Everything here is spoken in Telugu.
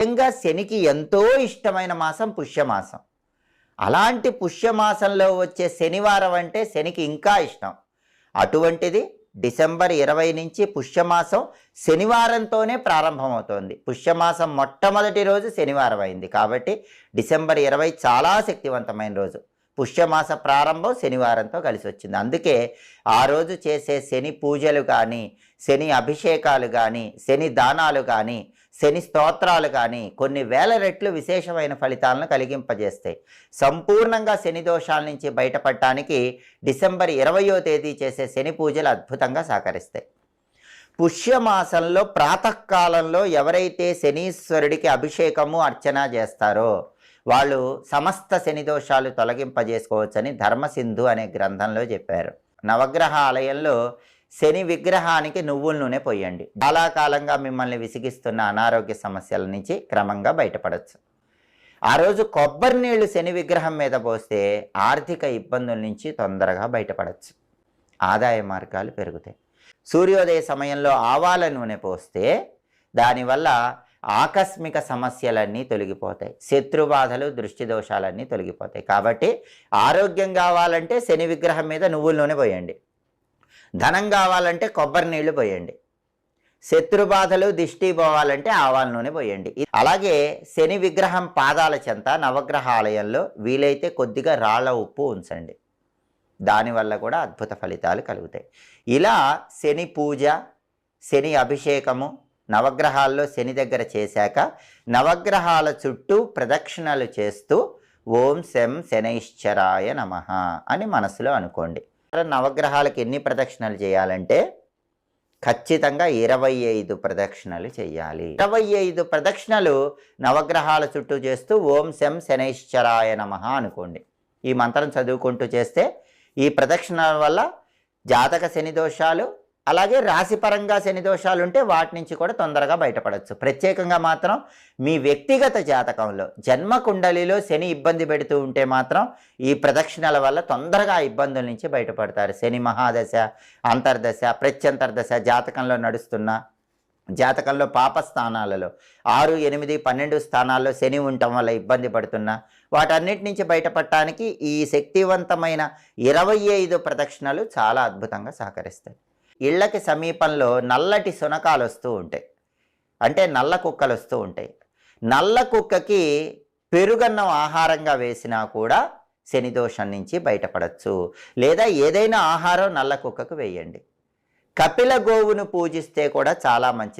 నిజంగా శనికి ఎంతో ఇష్టమైన మాసం పుష్యమాసం. అలాంటి పుష్యమాసంలో వచ్చే శనివారం అంటే శనికి ఇంకా ఇష్టం. అటువంటిది డిసెంబర్ 20 నుంచి పుష్యమాసం శనివారంతోనే ప్రారంభమవుతోంది. పుష్యమాసం మొట్టమొదటి రోజు శనివారం అయింది కాబట్టి డిసెంబర్ 20 చాలా శక్తివంతమైన రోజు. పుష్యమాస ప్రారంభం శనివారంతో కలిసి వచ్చింది. అందుకే ఆ రోజు చేసే శని పూజలు కానీ, శని అభిషేకాలు కానీ, శని దానాలు కానీ, శని స్తోత్రాలు కానీ కొన్ని వేల రెట్లు విశేషమైన ఫలితాలను కలిగింపజేస్తాయి. సంపూర్ణంగా శని దోషాల నుంచి బయటపడటానికి డిసెంబర్ 20వ తేదీ చేసే శని పూజలు అద్భుతంగా సహకరిస్తాయి. పుష్యమాసంలో ప్రాతకాలంలో ఎవరైతే శనీశ్వరుడికి అభిషేకము అర్చన చేస్తారో వాళ్ళు సమస్త శని దోషాలు తొలగింపజేసుకోవచ్చని ధర్మసింధు అనే గ్రంథంలో చెప్పారు. నవగ్రహ ఆలయంలో శని విగ్రహానికి నువ్వుల నూనె పోయండి. చాలా కాలంగా మిమ్మల్ని విసిగిస్తున్న అనారోగ్య సమస్యల నుంచి క్రమంగా బయటపడవచ్చు. ఆ రోజు కొబ్బరి నీళ్లు శని విగ్రహం మీద పోస్తే ఆర్థిక ఇబ్బందుల నుంచి తొందరగా బయటపడవచ్చు. ఆదాయ మార్గాలు పెరుగుతాయి. సూర్యోదయ సమయంలో ఆవాల నూనె పోస్తే దానివల్ల ఆకస్మిక సమస్యలన్నీ తొలగిపోతాయి. శత్రుబాధలు, దృష్టి దోషాలన్నీ తొలగిపోతాయి. కాబట్టి ఆరోగ్యం కావాలంటే శని విగ్రహం మీద నువ్వుల నూనె పోయండి. ధనం కావాలంటే కొబ్బరి నీళ్లు పోయండి. శత్రుబాధలు, దిష్టి పోవాలంటే ఆవాల నూనె పోయండి. అలాగే శని విగ్రహం పాదాల చెంత నవగ్రహ ఆలయంలో వీలైతే కొద్దిగా రాళ్ల ఉప్పు ఉంచండి. దానివల్ల కూడా అద్భుత ఫలితాలు కలుగుతాయి. ఇలా శని పూజ, శని అభిషేకము నవగ్రహాల్లో శని దగ్గర చేశాక నవగ్రహాల చుట్టూ ప్రదక్షిణలు చేస్తూ ఓం శం శనైశ్చరాయ నమః అని మనసులో అనుకోండి. నవగ్రహాలకు ఎన్ని ప్రదక్షిణలు చేయాలంటే ఖచ్చితంగా 25 ప్రదక్షిణలు చేయాలి. 25 ప్రదక్షిణలు నవగ్రహాల చుట్టూ చేస్తూ ఓం శం శనైశ్చరాయ నమః అనుకోండి. ఈ మంత్రం చదువుకుంటూ చేస్తే ఈ ప్రదక్షిణల వల్ల జాతక శని దోషాలు, అలాగే రాశిపరంగా శని దోషాలు ఉంటే వాటి నుంచి కూడా తొందరగా బయటపడవచ్చు. ప్రత్యేకంగా మాత్రం మీ వ్యక్తిగత జాతకంలో జన్మ కుండలిలో శని ఇబ్బంది పెడుతూ ఉంటే మాత్రం ఈ ప్రదక్షిణల వల్ల తొందరగా ఆ ఇబ్బందుల నుంచి బయటపడతారు. శని మహాదశ, అంతర్దశ, ప్రత్యంతర్దశ జాతకంలో నడుస్తున్న, జాతకంలో పాపస్థానాలలో 6, 8, 12 స్థానాల్లో శని ఉండటం వల్ల ఇబ్బంది పడుతున్నా వాటన్నిటి నుంచి బయటపడటానికి ఈ శక్తివంతమైన 25 ప్రదక్షిణలు చాలా అద్భుతంగా సహకరిస్తాయి. ఇళ్ళకి సమీపంలో నల్లటి శునకాలు వస్తూ ఉంటాయి, అంటే నల్ల కుక్కలు వస్తూ ఉంటాయి. నల్ల కుక్కకి పెరుగన్నం ఆహారంగా వేసినా కూడా శని దోషం నుంచి బయటపడవచ్చు. లేదా ఏదైనా ఆహారం నల్ల కుక్కకు వేయండి. కపిల గోవును పూజిస్తే కూడా చాలా మంచిది.